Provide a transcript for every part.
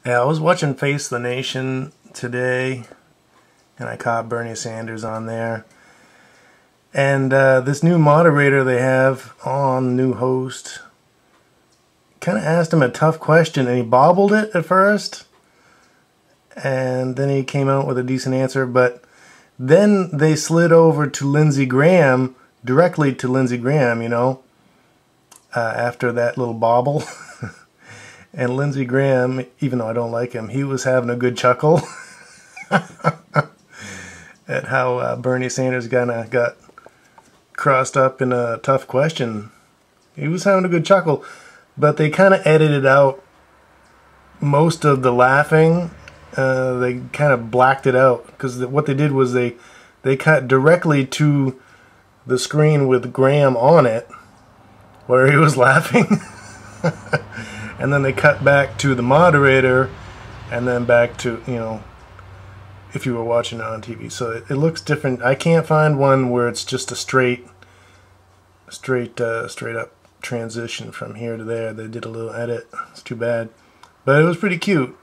Yeah, I was watching Face the Nation today, and I caught Bernie Sanders on there. And this new moderator they have on, new host, kind of asked him a tough question, and he bobbled it at first, and then he came out with a decent answer, but then they slid over to Lindsey Graham, directly to Lindsey Graham, you know, after that little bobble. And Lindsey Graham, even though I don't like him, he was having a good chuckle at how Bernie Sanders kind of got crossed up in a tough question. He was having a good chuckle, but they kind of edited out most of the laughing. They kind of blacked it out, because what they did was they cut directly to the screen with Graham on it, where he was laughing. And then they cut back to the moderator, and then back to, you know, if you were watching it on TV. So it looks different. I can't find one where it's just a straight up transition from here to there. They did a little edit. It's too bad, but it was pretty cute.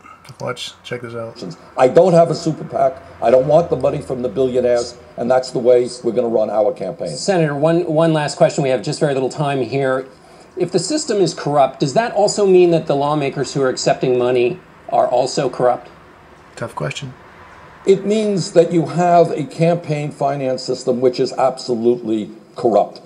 Check this out. I don't have a super PAC. I don't want the money from the billionaires, and that's the way we're going to run our campaign. Senator, one last question. We have just very little time here. If the system is corrupt, does that also mean that the lawmakers who are accepting money are also corrupt? Tough question. It means that you have a campaign finance system which is absolutely corrupt.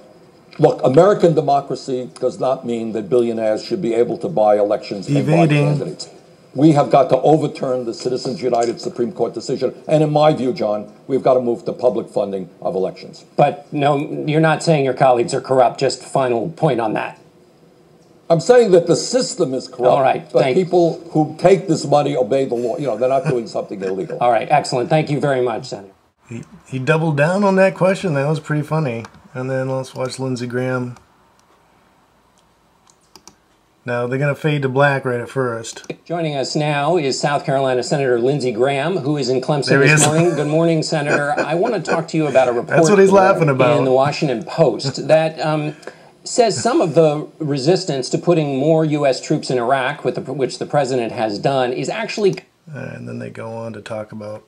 Look, American democracy does not mean that billionaires should be able to buy elections and buy candidates. We have got to overturn the Citizens United Supreme Court decision. And in my view, John, we've got to move to public funding of elections. But no, you're not saying your colleagues are corrupt. Just final point on that. I'm saying that the system is corrupt, all right, but people who take this money obey the law. You know, they're not doing something illegal. All right, excellent. Thank you very much, Senator. He doubled down on that question. That was pretty funny. And then let's watch Lindsey Graham. Now, they're going to fade to black right at first. Joining us now is South Carolina Senator Lindsey Graham, who is in Clemson this morning. Good morning, Senator. I want to talk to you about a report That's what he's laughing about. In the Washington Post that says some of the resistance to putting more U.S. troops in Iraq, which the president has done, is actually... And then they go on to talk about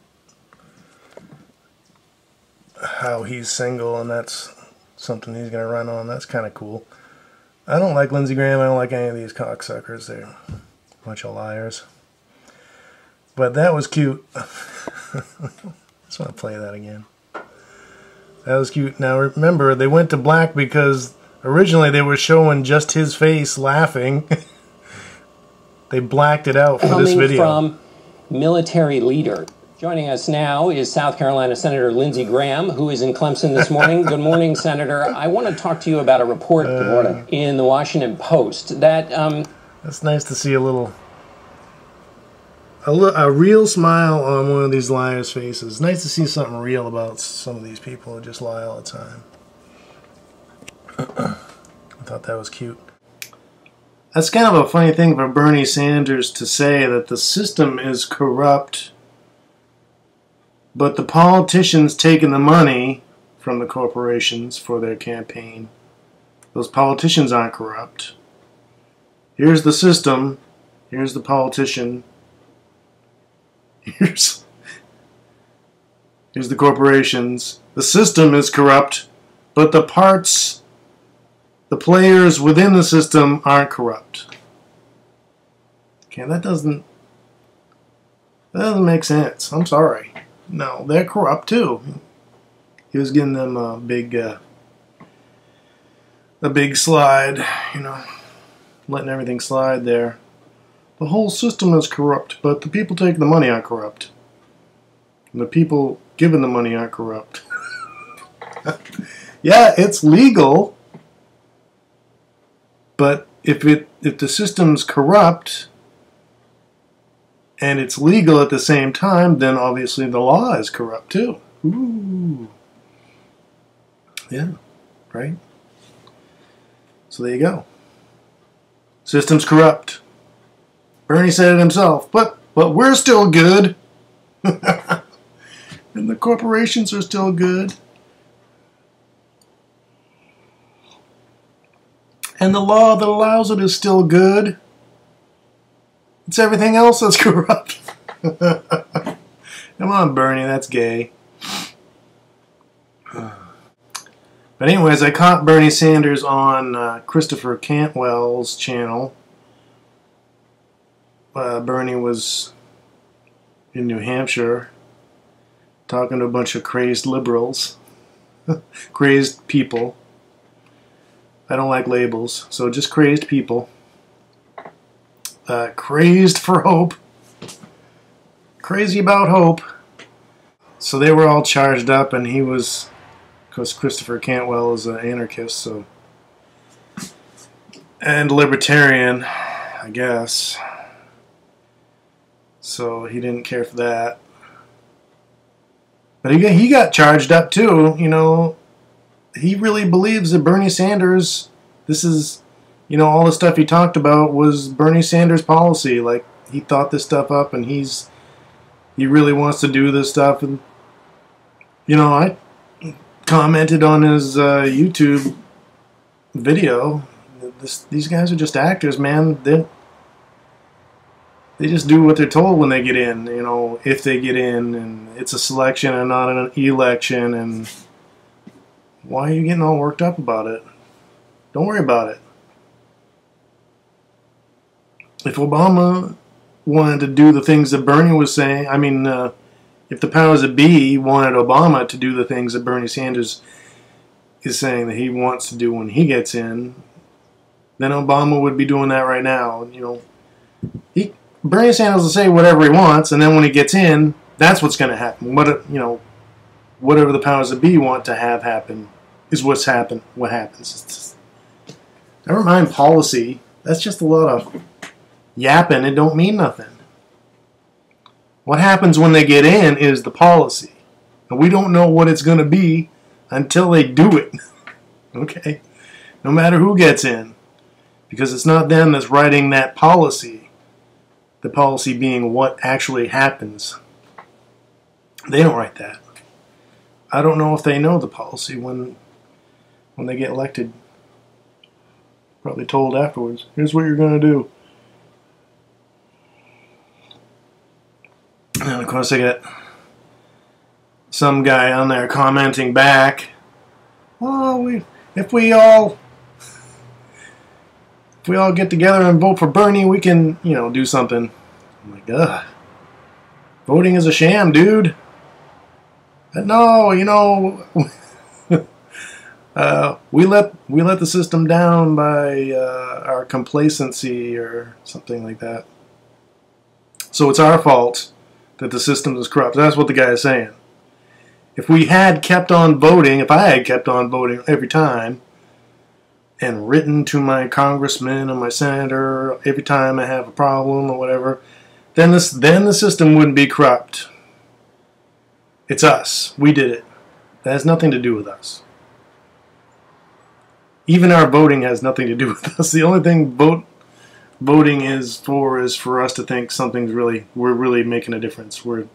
how he's single, and that's something he's going to run on. That's kind of cool. I don't like Lindsey Graham. I don't like any of these cocksuckers. They're a bunch of liars. But that was cute. I just want to play that again. That was cute. Now remember, they went to black because originally they were showing just his face laughing. They blacked it out for this video. Coming from military leader. Joining us now is South Carolina Senator Lindsey Graham, who is in Clemson this morning. Good morning, Senator. I want to talk to you about a report in the Washington Post that... That's nice to see a real smile on one of these liars' faces. Nice to see something real about some of these people who just lie all the time. I thought that was cute. That's kind of a funny thing for Bernie Sanders to say, that the system is corrupt, but the politicians taking the money from the corporations for their campaign. Those politicians aren't corrupt. Here's the system. Here's the politician. Here's the corporations. The system is corrupt, but the players within the system aren't corrupt. Okay, that doesn't make sense. I'm sorry. No, they're corrupt too. He was giving them a big slide, you know, letting everything slide there. The whole system is corrupt, but the people taking the money aren't corrupt. And the people giving the money aren't corrupt. Yeah, it's legal, but if the system's corrupt and it's legal at the same time, then obviously the law is corrupt too. Ooh. Yeah, right? So there you go. System's corrupt. Bernie said it himself, but we're still good. And the corporations are still good. And the law that allows it is still good. It's everything else that's corrupt. Come on, Bernie, that's gay. But anyways, I caught Bernie Sanders on Christopher Cantwell's channel. Bernie was in New Hampshire talking to a bunch of crazed liberals. Crazed people. I don't like labels, so just crazed people. Crazed for hope. Crazy about hope. So they were all charged up, and he was... Because Christopher Cantwell is an anarchist, so... And libertarian, I guess. So he didn't care for that. But he got charged up too, you know. He really believes that Bernie Sanders, this is, you know, all the stuff he talked about was Bernie Sanders' policy. Like, he thought this stuff up, and he really wants to do this stuff. And, you know, I commented on his YouTube video. These guys are just actors, man. They just do what they're told when they get in, you know, if they get in, and it's a selection and not an election, and why are you getting all worked up about it? Don't worry about it. If Obama wanted to do the things that Bernie was saying, I mean, if the powers that be wanted Obama to do the things that Bernie Sanders is saying that he wants to do when he gets in, then Obama would be doing that right now. You know, Bernie Sanders will say whatever he wants, and then when he gets in, that's what's going to happen. Whatever the powers that be want to have happen is what happens. It's just, never mind policy. That's just a lot of yapping. It don't mean nothing. What happens when they get in is the policy. And we don't know what it's going to be until they do it. Okay? No matter who gets in. Because it's not them that's writing that policy. The policy being what actually happens. They don't write that. I don't know if they know the policy when they get elected. Probably told afterwards. Here's what you're going to do. And of course I get some guy on there commenting back, well, if we all get together and vote for Bernie, we can, you know, do something. I'm like, ugh. Voting is a sham, dude. But no, you know, we let the system down by our complacency or something like that. So it's our fault that the system is corrupt. That's what the guy is saying. If we had kept on voting, if I had kept on voting every time, and written to my congressman and my senator every time I have a problem or whatever, then the system wouldn't be corrupt. It's us. We did it. That has nothing to do with us. Even our voting has nothing to do with us. The only thing voting is for us to think we're really making a difference. We're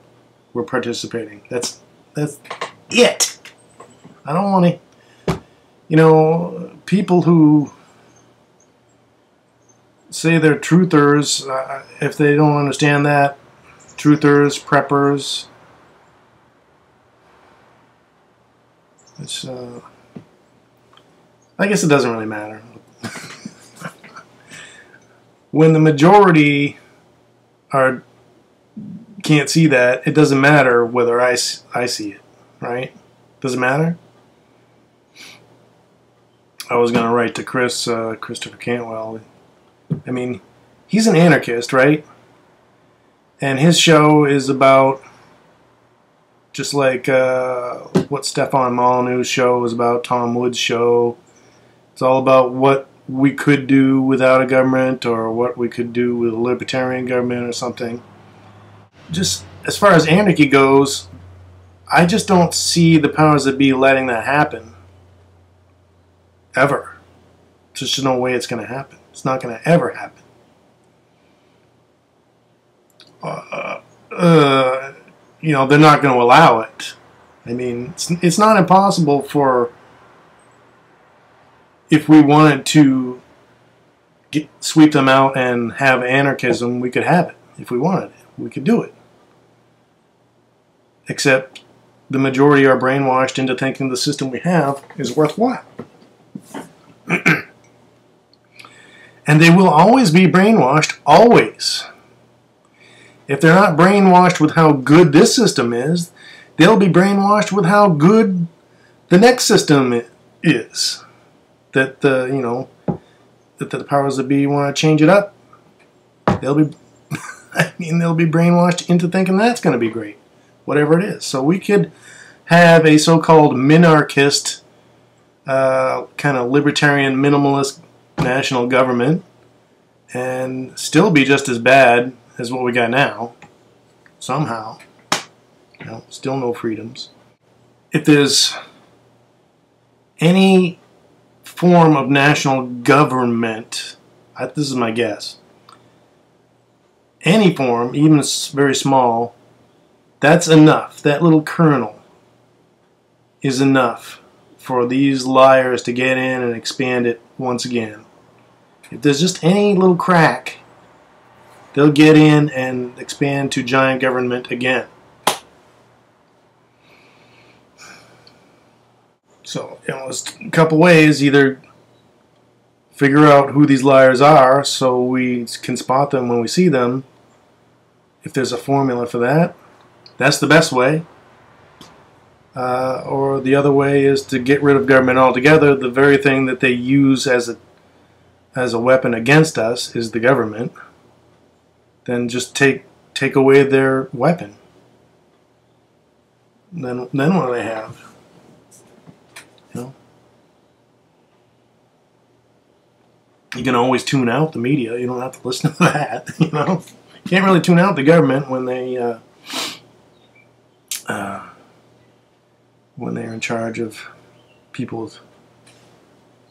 participating. That's it. I don't want to, you know, people who say they're truthers, if they don't understand that, truthers, preppers, it's, I guess it doesn't really matter. When the majority can't see that, it doesn't matter whether I see it, right? Does it matter? I was going to write to Christopher Cantwell. I mean, he's an anarchist, right? And his show is about, just like what Stefan Molyneux's show is about, Tom Woods' show. It's all about what we could do without a government, or what we could do with a libertarian government or something. Just as far as anarchy goes, I just don't see the powers that be letting that happen. Ever. There's just no way it's going to happen. It's not going to ever happen. You know, they're not going to allow it. I mean, it's not impossible for, if we wanted to sweep them out and have anarchism, we could have it if we wanted it. We could do it. Except the majority are brainwashed into thinking the system we have is worthwhile. And they will always be brainwashed, always. If they're not brainwashed with how good this system is, they'll be brainwashed with how good the next system is. That the powers that be want to change it up. They'll be, they'll be brainwashed into thinking that's going to be great, whatever it is. So we could have a so-called minarchist, kind of libertarian, minimalist national government, and still be just as bad as what we got now. Somehow, still no freedoms. If there's any form of national government, this is my guess, any form, even very small, that's enough. That little kernel is enough for these liars to get in and expand it once again. If there's just any little crack, they'll get in and expand to giant government again. So, there's a couple ways. Either figure out who these liars are so we can spot them when we see them. If there's a formula for that, that's the best way. Or the other way is to get rid of government altogether. The very thing that they use as a weapon against us is the government. Then just take away their weapon. Then what do they have? You can always tune out the media. You don't have to listen to that. You can't really tune out the government when they're in charge of people's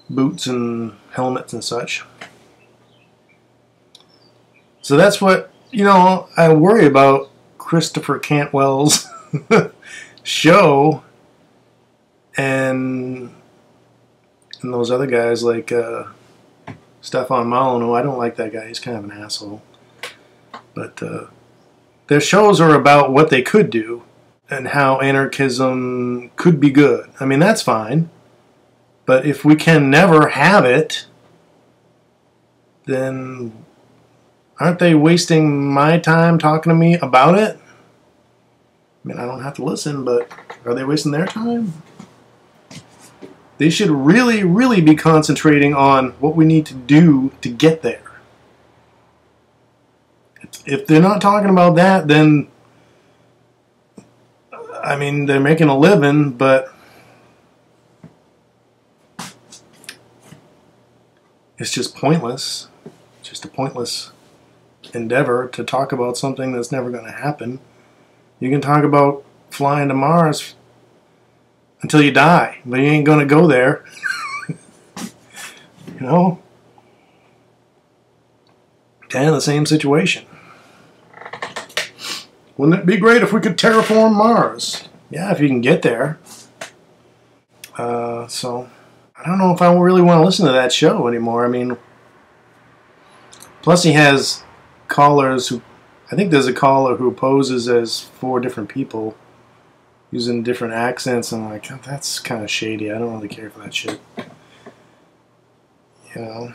boots and helmets and such. So that's what I worry about Christopher Cantwell's show, and those other guys like Stefan Molyneux. I don't like that guy. He's kind of an asshole. But their shows are about what they could do and how anarchism could be good. I mean, that's fine. But if we can never have it, then aren't they wasting my time talking to me about it? I mean, I don't have to listen, but are they wasting their time? They should really, really be concentrating on what we need to do to get there. If they're not talking about that, then, I mean, they're making a living, but it's just pointless. It's just a pointless endeavor to talk about something that's never going to happen. You can talk about flying to Mars until you die, but you ain't going to go there. Kind of the same situation. Wouldn't it be great if we could terraform Mars? Yeah, if you can get there. So, I don't know if I really want to listen to that show anymore. I mean, plus he has callers who, I think there's a caller who poses as 4 different people using different accents, and I'm like, that's kind of shady. I don't really care for that shit. I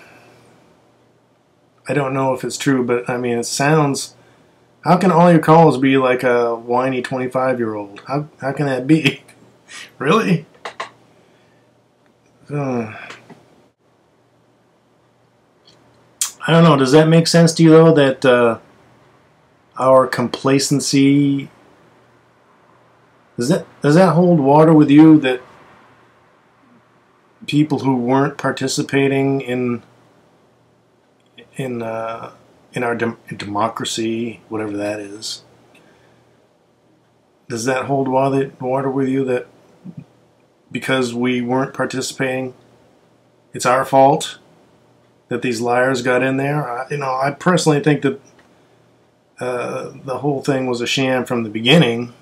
don't know if it's true, but I mean, it sounds. How can all your calls be like a whiny 25-year-old? How can that be? Really? I don't know. Does that make sense to you, though, that our complacency, does that hold water with you, that people who weren't participating in our democracy, whatever that is, does that hold water with you, that because we weren't participating, it's our fault that these liars got in there? I personally think that the whole thing was a sham from the beginning,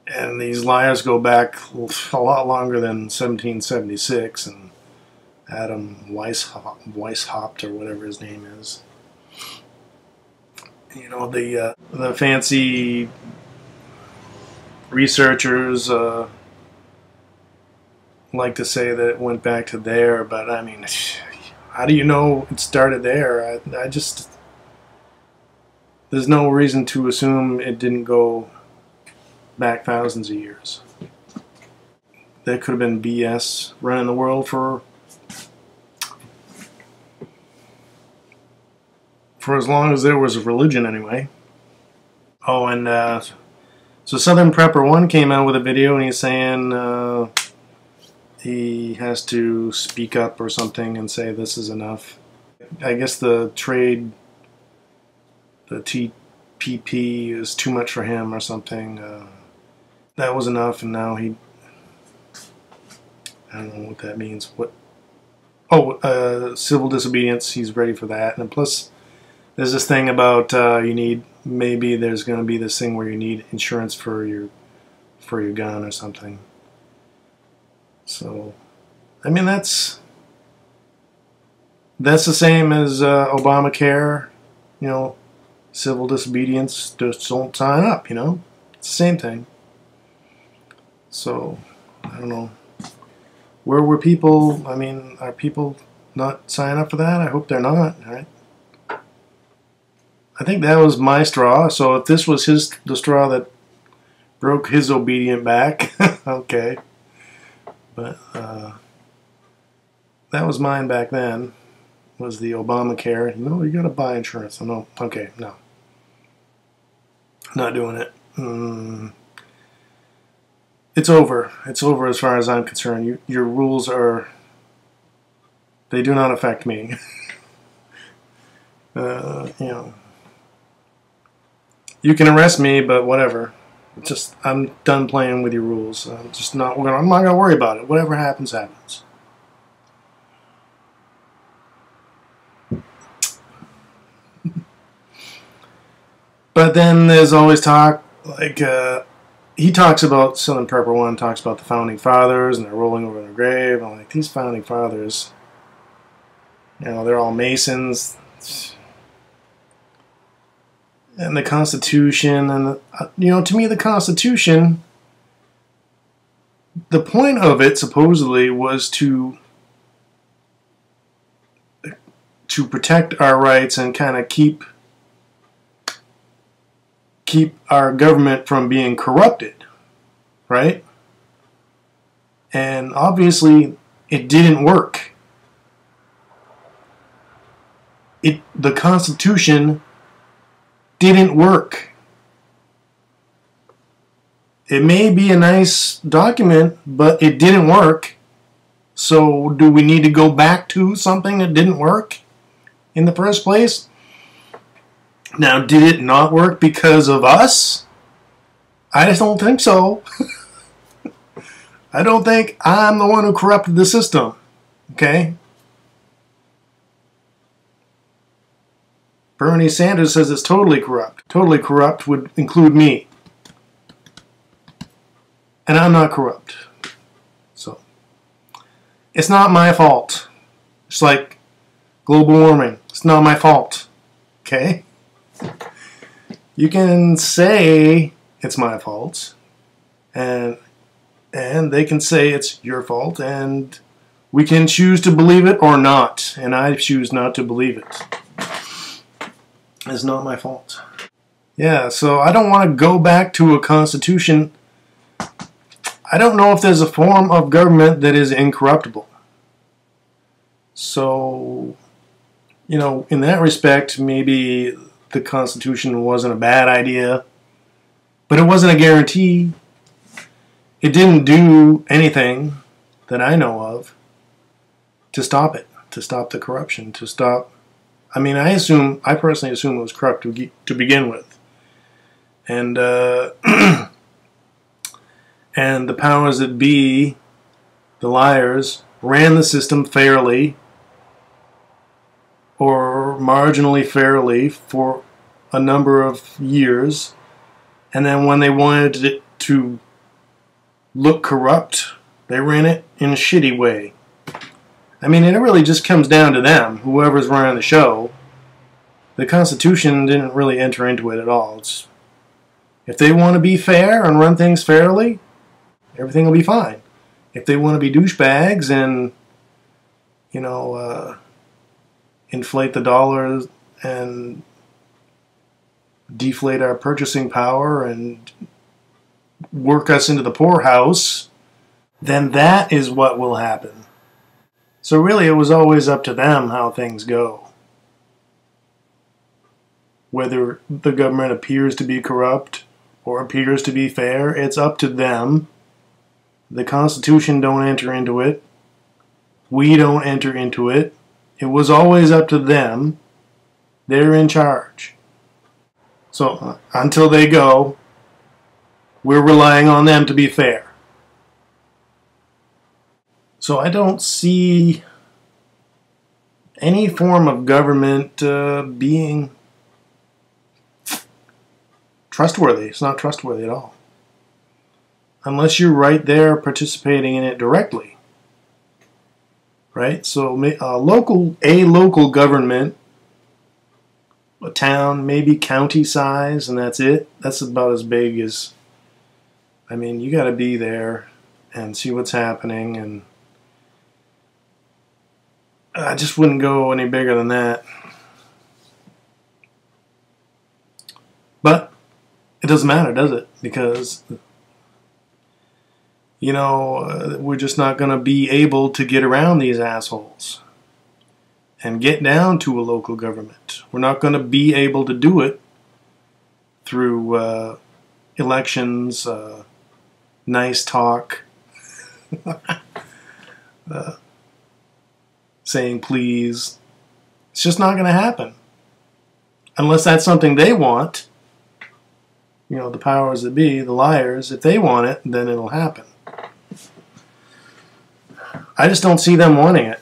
and these liars go back a lot longer than 1776, and Adam Weishaupt or whatever his name is. You know, the fancy researchers like to say that it went back to there, but I mean, how do you know it started there? I just, there's no reason to assume it didn't go back thousands of years. That could have been BS running the world for as long as there was a religion anyway. Oh, and so Southern Prepper 1 came out with a video and he's saying he has to speak up or something and say this is enough. I guess the trade, the TPP is too much for him or something. That was enough, and now he, I don't know what that means. What? Oh, civil disobedience, he's ready for that. And plus, there's this thing about you need, maybe there's going to be this thing where you need insurance for your gun or something. So, I mean, that's the same as Obamacare, you know, civil disobedience, just don't sign up, you know? It's the same thing. So, I don't know. Where were people, I mean, are people not signing up for that? I hope they're not, right? I think that was my straw, so if this was the straw that broke his obedient back, okay. But that was mine back then, was the Obamacare. No, you gotta buy insurance. No, okay, no. Not doing it. It's over. It's over as far as I'm concerned. Your rules are, they do not affect me. You know. You can arrest me, but whatever. Just, I'm done playing with your rules. I'm not gonna worry about it. Whatever happens, happens. But then there's always talk, like, he talks about, Southern Prepper 1 talks about the Founding Fathers, and they're rolling over their grave. I'm like, these Founding Fathers, you know, they're all Masons. And the Constitution, and you know, to me, the Constitution, the point of it supposedly was to protect our rights and kind of keep our government from being corrupted, right? And obviously, it didn't work. The Constitution didn't work. It may be a nice document, but it didn't work. So do we need to go back to something that didn't work in the first place? Now, did it not work because of us? I just don't think so. I don't think I'm the one who corrupted the system. Okay? Bernie Sanders says it's totally corrupt. Totally corrupt would include me. And I'm not corrupt. So, it's not my fault. It's like global warming. It's not my fault. Okay? You can say it's my fault, and they can say it's your fault, and we can choose to believe it or not, and I choose not to believe it. It's not my fault. Yeah, so I don't want to go back to a constitution. I don't know if there's a form of government that is incorruptible. So, you know, in that respect, maybe the Constitution wasn't a bad idea, but it wasn't a guarantee. It didn't do anything that I know of to stop it, to stop the corruption, to stop. I mean, I personally assume it was corrupt to begin with. And and the powers that be, the liars, ran the system fairly or marginally fairly for a number of years, and then when they wanted it to look corrupt, they ran it in a shitty way. I mean, it really just comes down to them, whoever's running the show. The Constitution didn't really enter into it at all. If they want to be fair and run things fairly, everything will be fine. If they want to be douchebags and, inflate the dollar and deflate our purchasing power and work us into the poorhouse, then that is what will happen. So really, it was always up to them how things go. Whether the government appears to be corrupt or appears to be fair, it's up to them. The Constitution don't enter into it. We don't enter into it. It was always up to them. They're in charge. So until they go, we're relying on them to be fair. So I don't see any form of government being trustworthy. It's not trustworthy at all. Unless you're right there participating in it directly. Right? So a local government, a town, maybe county size, and that's it. That's about as big as, you got to be there and see what's happening, and I just wouldn't go any bigger than that. But it doesn't matter, does it? Because, we're just not going to be able to get around these assholes and get down to a local government. We're not going to be able to do it through elections, nice talk, saying please. It's just not going to happen. Unless that's something they want. The powers that be, the liars, if they want it, then it'll happen. I just don't see them wanting it.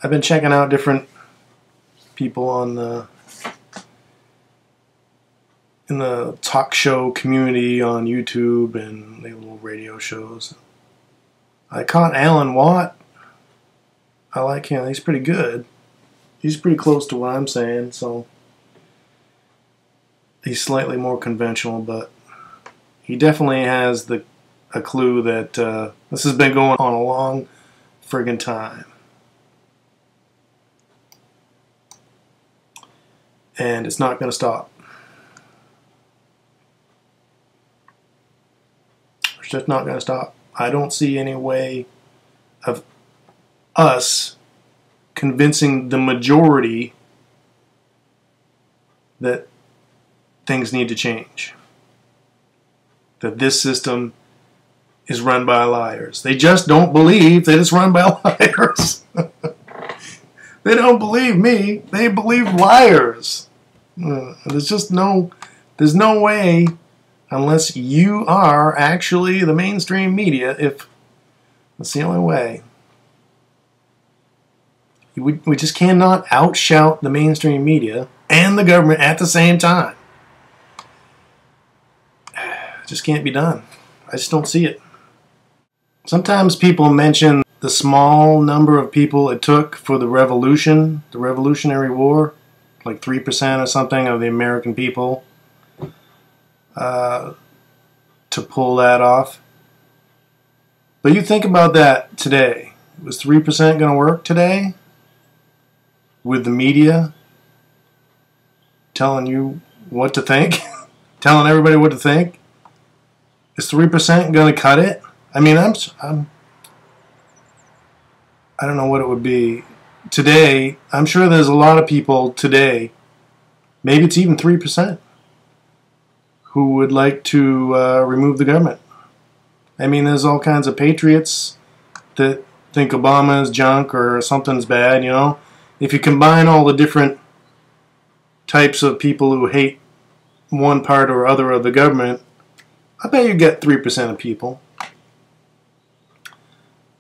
I've been checking out different people in the talk show community on YouTube and the little radio shows. I caught Alan Watt. I like him. He's pretty good. He's pretty close to what I'm saying, so he's slightly more conventional, but he definitely has a clue that this has been going on a long friggin' time. And it's not going to stop. It's just not going to stop. I don't see any way of us convincing the majority that things need to change. That this system is run by liars. They just don't believe that it's run by liars. They don't believe me. They believe liars. There's no way, unless you are actually the mainstream media, if that's the only way. We just cannot outshout the mainstream media and the government at the same time. It just can't be done. I just don't see it. Sometimes people mention the small number of people it took for the revolution, the Revolutionary War, like 3% or something of the American people to pull that off. But you think about that today. Was 3% going to work today? With the media telling you what to think? Telling everybody what to think? Is 3% going to cut it? I mean, I don't know what it would be. Today, I'm sure there's a lot of people today, maybe it's even 3%, who would like to remove the government. I mean, there's all kinds of patriots that think Obama is junk or something's bad, you know. If you combine all the different types of people who hate one part or other of the government, I bet you get 3% of people.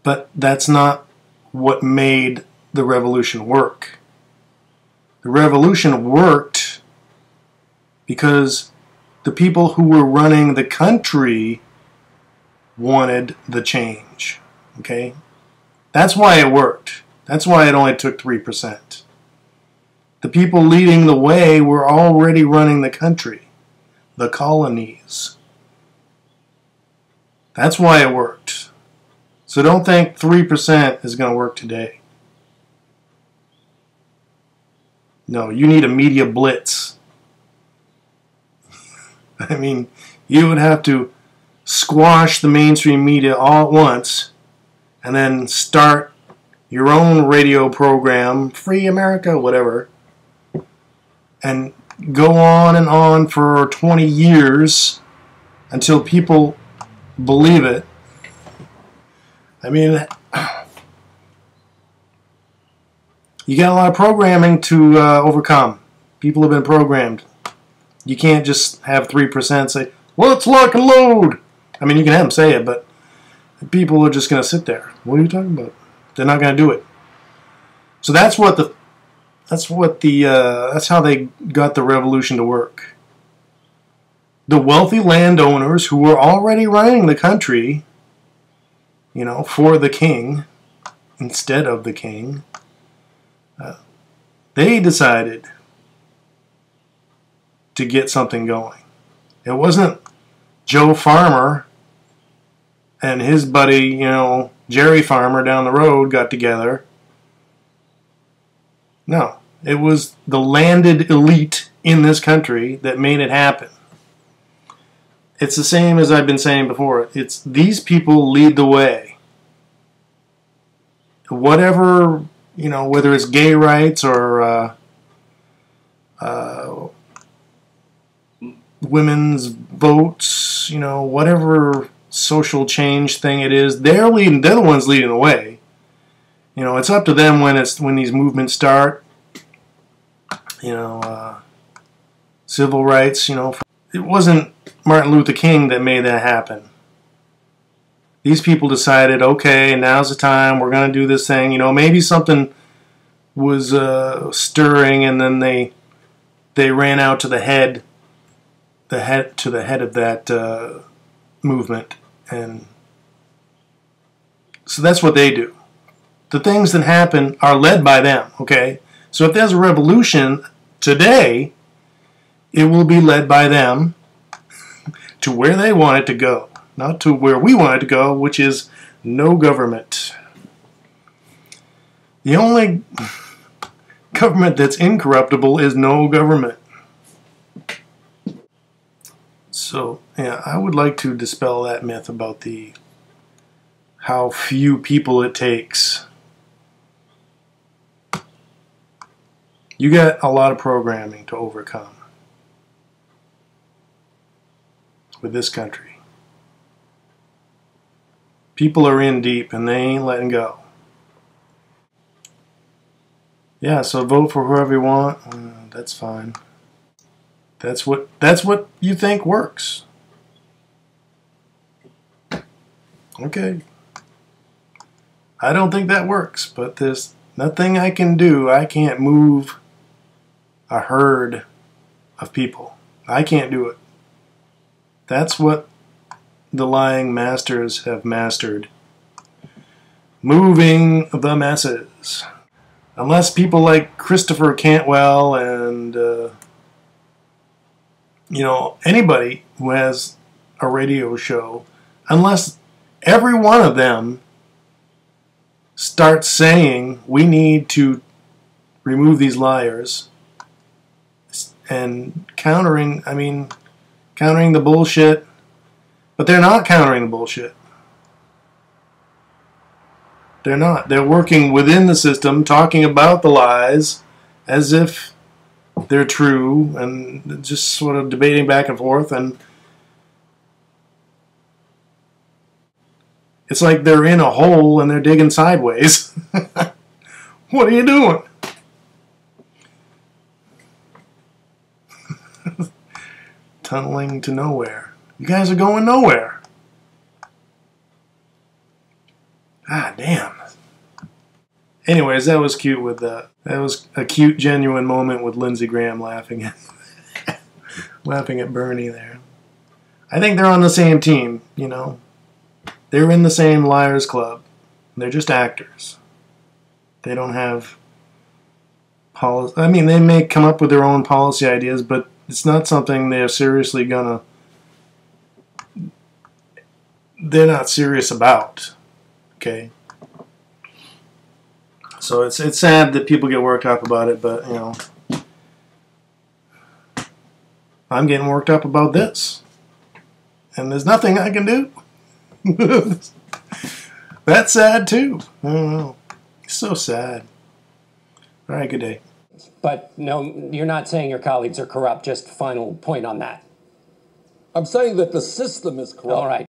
But that's not what made the revolution work. The revolution worked because the people who were running the country wanted the change. Okay? That's why it worked. That's why it only took 3%. The people leading the way were already running the country, the colonies. That's why it worked. So don't think 3% is going to work today. No, you need a media blitz. I mean, you would have to squash the mainstream media all at once and then start your own radio program, Free America, whatever, and go on and on for 20 years until people believe it. I mean, you got a lot of programming to overcome. People have been programmed. You can't just have 3% say, let's lock and load. I mean, you can have them say it, but people are just going to sit there. What are you talking about? They're not going to do it. So that's how they got the revolution to work. The wealthy landowners who were already running the country, for the king instead of the king, they decided to get something going. It wasn't Joe Farmer and his buddy, Jerry Farmer down the road got together. No, it was the landed elite in this country that made it happen. It's the same as I've been saying before. It's these people lead the way. Whatever, whether it's gay rights or women's votes, whatever social change thing it is, they're the ones leading the way. It's up to them when these movements start. Civil rights, it wasn't Martin Luther King that made that happen. These people decided, okay, now's the time, we're going to do this thing. Maybe something was stirring, and then they ran out to the head of that movement, and so that's what they do. The things that happen are led by them, okay? So if there's a revolution today, it will be led by them to where they want it to go, not to where we want it to go, which is no government. The only government that's incorruptible is no government. So, yeah, I would like to dispel that myth about how few people it takes. You got a lot of programming to overcome with this country. People are in deep and they ain't letting go. Yeah, so vote for whoever you want. That's fine. That's what you think works. Okay. I don't think that works, but there's nothing I can do. I can't move a herd of people. I can't do it. That's what the lying masters have mastered. Moving the masses. Unless people like Christopher Cantwell and anybody who has a radio show, unless every one of them starts saying we need to remove these liars and countering the bullshit, but they're not countering the bullshit. They're not. They're working within the system, talking about the lies as if they're true, and just sort of debating back and forth, and it's like they're in a hole and they're digging sideways. What are you doing? Tunneling to nowhere. You guys are going nowhere. Ah, damn. Anyways, that was cute that was a cute, genuine moment with Lindsey Graham laughing at Bernie there. I think they're on the same team, They're in the same Liars Club. They're just actors. They don't have policy. I mean, they may come up with their own policy ideas, but it's not something they're seriously gonna. They're not serious about. Okay. So it's sad that people get worked up about it, but you know, I'm getting worked up about this, and there's nothing I can do. That's sad too. I don't know. It's so sad. All right, good day. But no, you're not saying your colleagues are corrupt. Just final point on that. I'm saying that the system is corrupt. All right.